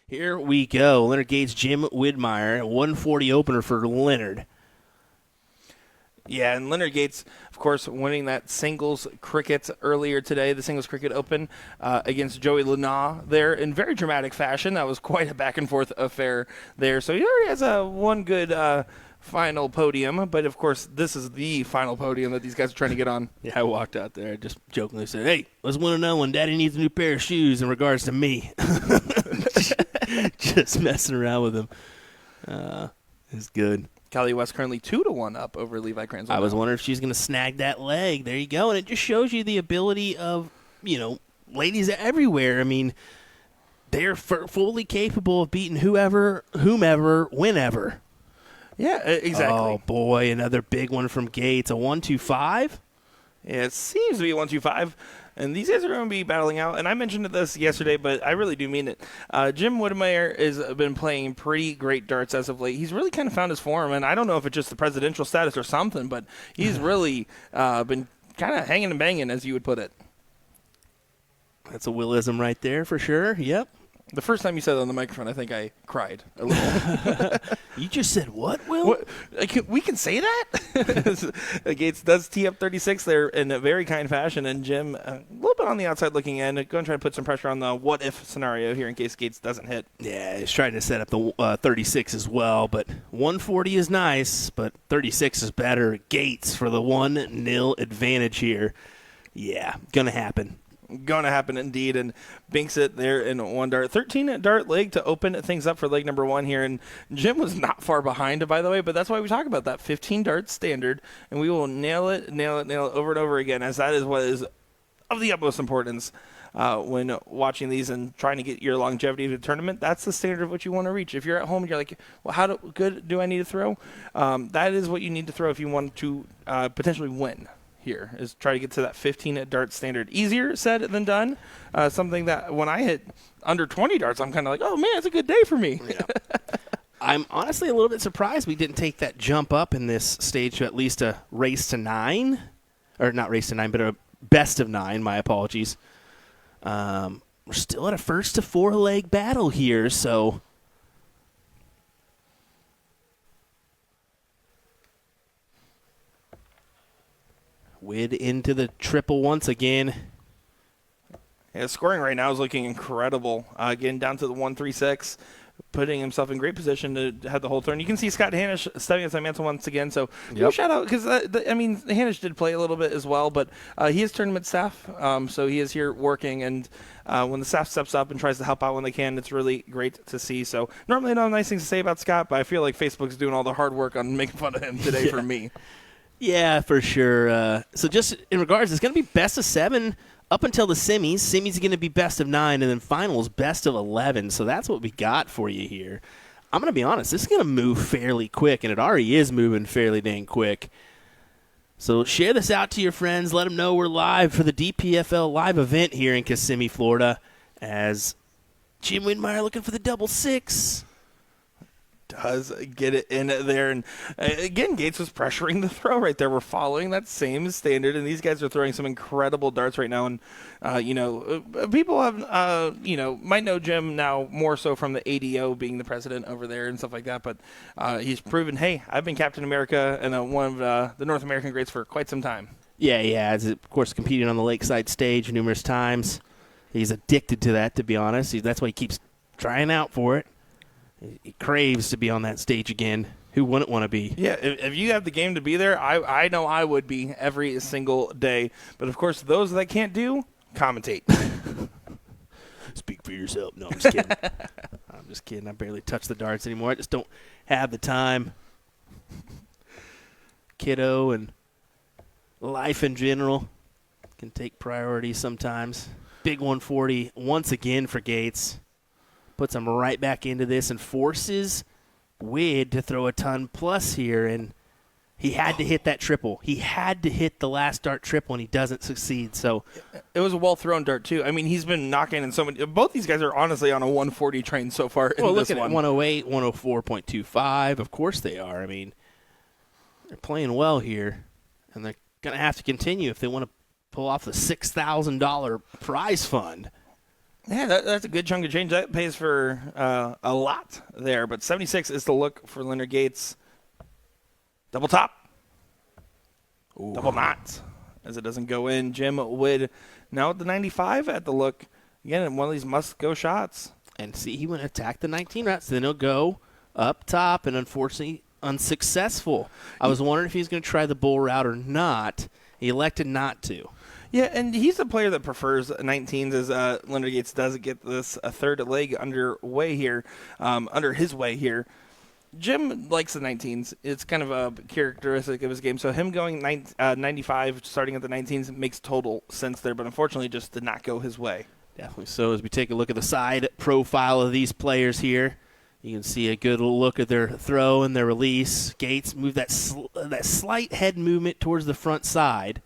Here we go. Leonard Gates, Jim Widmayer, 140 opener for Leonard. Yeah, and Leonard Gates, of course, winning that singles cricket earlier today, the singles cricket open against Joey Lana there in very dramatic fashion. That was quite a back-and-forth affair there. So he already has one good final podium, but, of course, this is the final podium that these guys are trying to get on. Yeah, I walked out there. I just jokingly said, hey, let's win another one. Daddy needs a new pair of shoes in regards to me. Just messing around with him. It's good. Callie West currently 2-1 up over Levi Kranz. I was wondering if she's going to snag that leg. There you go. And it just shows you the ability of, ladies everywhere. I mean, they're fully capable of beating whomever, whenever. Yeah, exactly. Oh, boy, another big one from Gates. A 1-2-5? Yeah, it seems to be a 1-2-5. And these guys are going to be battling out. And I mentioned this yesterday, but I really do mean it. Jim Widmayer has been playing pretty great darts as of late. He's really kind of found his form. And I don't know if it's just the presidential status or something, but he's really been kind of hanging and banging, as you would put it. That's a Willism right there for sure. Yep. The first time you said it on the microphone, I think I cried a little. You just said what, Will? What? We can say that? Gates does tee up 36 there in a very kind fashion, and Jim a little bit on the outside looking in, going to try to put some pressure on the what-if scenario here in case Gates doesn't hit. Yeah, he's trying to set up the 36 as well, but 140 is nice, but 36 is better. Gates for the 1-0 advantage here. Yeah, going to happen. Going to happen indeed, and binks it there in one dart. 13 dart leg to open things up for leg number one here, and Jim was not far behind, by the way, but that's why we talk about that 15 dart standard, and we will nail it over and over again, as that is what is of the utmost importance when watching these and trying to get your longevity to the tournament. That's the standard of what you want to reach. If you're at home and you're like, well, how good do I need to throw? That is what you need to throw if you want to potentially win. Here is try to get to that 15 dart standard. Easier said than done. Something that when I hit under 20 darts, I'm kind of like, oh man, it's a good day for me. Yeah. I'm honestly a little bit surprised we didn't take that jump up in this stage to at least a race to 9, or not race to 9, but a best of 9. My apologies. We're still at a first to 4 leg battle here, so. Wid into the triple once again. Yeah, scoring right now is looking incredible. Getting down to the 136, putting himself in great position to have the whole turn. You can see Scott Hanisch stepping at the mantle once again. So shout out because Hanisch did play a little bit as well, but he is tournament staff, so he is here working. And when the staff steps up and tries to help out when they can, it's really great to see. So normally I don't have nice things to say about Scott, but I feel like Facebook's doing all the hard work on making fun of him today for me. Yeah, for sure. So just in regards, it's going to be best of 7 up until the semis. Semis are going to be best of 9, and then finals best of 11. So that's what we got for you here. I'm going to be honest, this is going to move fairly quick, and it already is moving fairly dang quick. So share this out to your friends. Let them know we're live for the DPFL live event here in Kissimmee, Florida, as Jim Widmayer looking for the double 6. Does get it in there. And again, Gates was pressuring the throw right there. We're following that same standard, and these guys are throwing some incredible darts right now. And, people have, might know Jim now more so from the ADO being the president over there and stuff like that. But he's proven, hey, I've been Captain America and one of the North American greats for quite some time. Yeah, as of course competing on the Lakeside stage numerous times. He's addicted to that, to be honest. That's why he keeps trying out for it. He craves to be on that stage again. Who wouldn't want to be? Yeah, if you have the game to be there, I know I would be every single day. But, of course, those that can't do, commentate. Speak for yourself. No, I'm just kidding. I'm just kidding. I barely touch the darts anymore. I just don't have the time. Kiddo and life in general can take priority sometimes. Big 140 once again for Gates. Puts him right back into this and forces Wid to throw a ton plus here. And he had to hit that triple. He had to hit the last dart triple, and he doesn't succeed. So it was a well-thrown dart, too. I mean, he's been knocking in so many. Both these guys are honestly on a 140 train so far in this one. Look at 108, 104.25. Of course they are. I mean, they're playing well here, and they're going to have to continue if they want to pull off the $6,000 prize fund. Yeah, that's a good chunk of change. That pays for a lot there. But 76 is the look for Leonard Gates. Double top. Ooh. Double knot, as it doesn't go in. Jim Wood now at the 95 at the look. Again, one of these must-go shots. And see, he went attack the 19 routes. Then he'll go up top, and unfortunately unsuccessful. I was wondering if he was going to try the bull route or not. He elected not to. Yeah, and he's a player that prefers 19s, as Leonard Gates does get this a third leg under his way here. Jim likes the 19s. It's kind of a characteristic of his game. So him going 95, starting at the 19s, makes total sense there, but unfortunately just did not go his way. Definitely so. As we take a look at the side profile of these players here, you can see a good look at their throw and their release. Gates moved that slight head movement towards the front side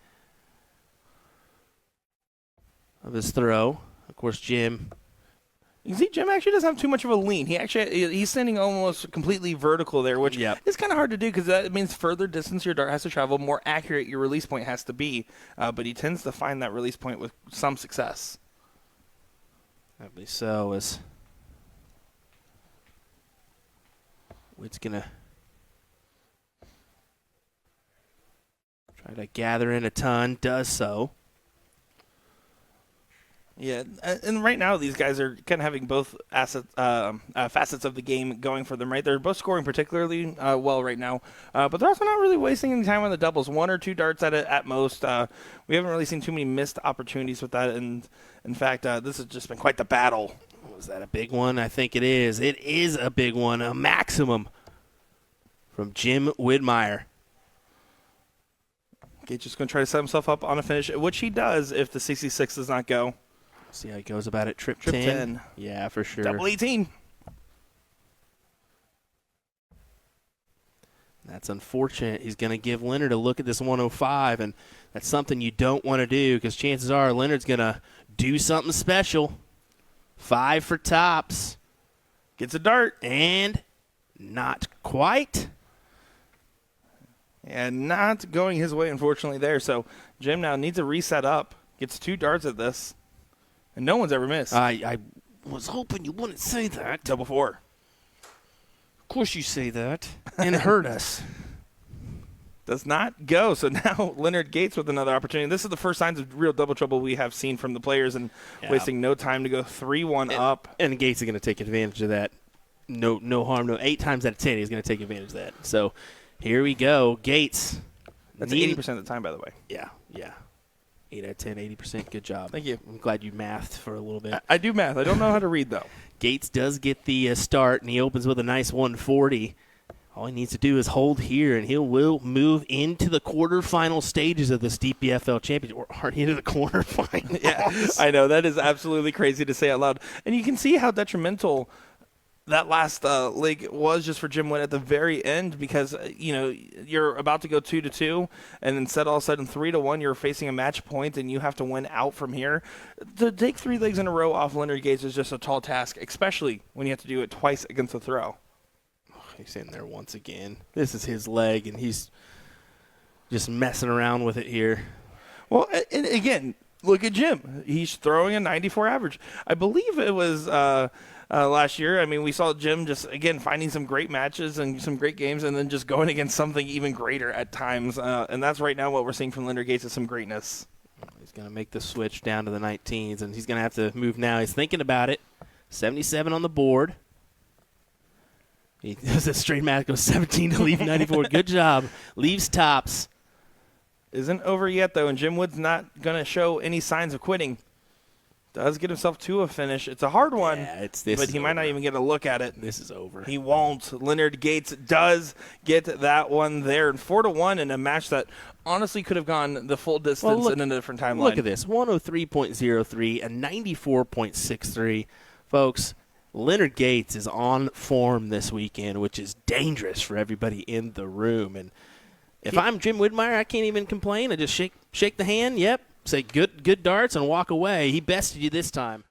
of his throw. Of course, Jim. You can see Jim actually doesn't have too much of a lean. He's standing almost completely vertical there, which is kind of hard to do because that means further distance your dart has to travel, more accurate your release point has to be. But he tends to find that release point with some success. At least so. As Witt's going to try to gather in a ton, does so. Yeah, and right now these guys are kind of having both facets of the game going for them, right? They're both scoring particularly well right now, but they're also not really wasting any time on the doubles. One or two darts at most. We haven't really seen too many missed opportunities with that, and in fact, this has just been quite the battle. Was that a big one? I think it is. It is a big one, a maximum from Jim Widmayer. Gates just going to try to set himself up on a finish, which he does if the 66 does not go. See how he goes about it. Trip 10. Yeah, for sure. Double 18. That's unfortunate. He's going to give Leonard a look at this 105, and that's something you don't want to do because chances are Leonard's going to do something special. 5 for tops. Gets a dart. And not quite. And not going his way, unfortunately, there. So Jim now needs a reset up. Gets 2 darts at this. And no one's ever missed. I was hoping you wouldn't say that. Double 4. Of course you say that. And hurt us. Does not go. So now Leonard Gates with another opportunity. This is the first signs of real double trouble we have seen from the players, and wasting no time to go 3-1 up. And Gates is going to take advantage of that. No harm, no. 8 times out of 10, he's going to take advantage of that. So here we go. Gates. That's 80% of the time, by the way. Yeah. 8 out of 10, 80%. Good job. Thank you. I'm glad you mathed for a little bit. I do math. I don't know how to read, though. Gates does get the start, and he opens with a nice 140. All he needs to do is hold here, and he will move into the quarterfinal stages of this DPFL championship. We're already into the quarterfinals. Yeah, I know. That is absolutely crazy to say out loud. And you can see how detrimental that last leg was just for Jim Wood at the very end because, you're about to go 2-2, and instead all of a sudden 3-1, you're facing a match point, and you have to win out from here. To take 3 legs in a row off Leonard Gates is just a tall task, especially when you have to do it twice against the throw. He's in there once again. This is his leg, and he's just messing around with it here. Well, and again, look at Jim. He's throwing a 94 average. I believe it was last year. I mean, we saw Jim just, again, finding some great matches and some great games and then just going against something even greater at times. And that's right now what we're seeing from Leonard Gates is some greatness. He's going to make the switch down to the 19s, and he's going to have to move now. He's thinking about it. 77 on the board. He does a straight math, goes 17 to leave 94. Good job. Leaves tops. Isn't over yet, though, and Jim Wood's not going to show any signs of quitting. Does get himself to a finish. It's a hard one, but he might not even get a look at it. This is over. He won't. Leonard Gates does get that one there. And 4-1 in a match that honestly could have gone the full distance in a different timeline. Look at this. 103.03 and 94.63. Folks, Leonard Gates is on form this weekend, which is dangerous for everybody in the room. And if I'm Jim Widmayer, I can't even complain. I just shake the hand. Yep. Say good darts and walk away. He bested you this time.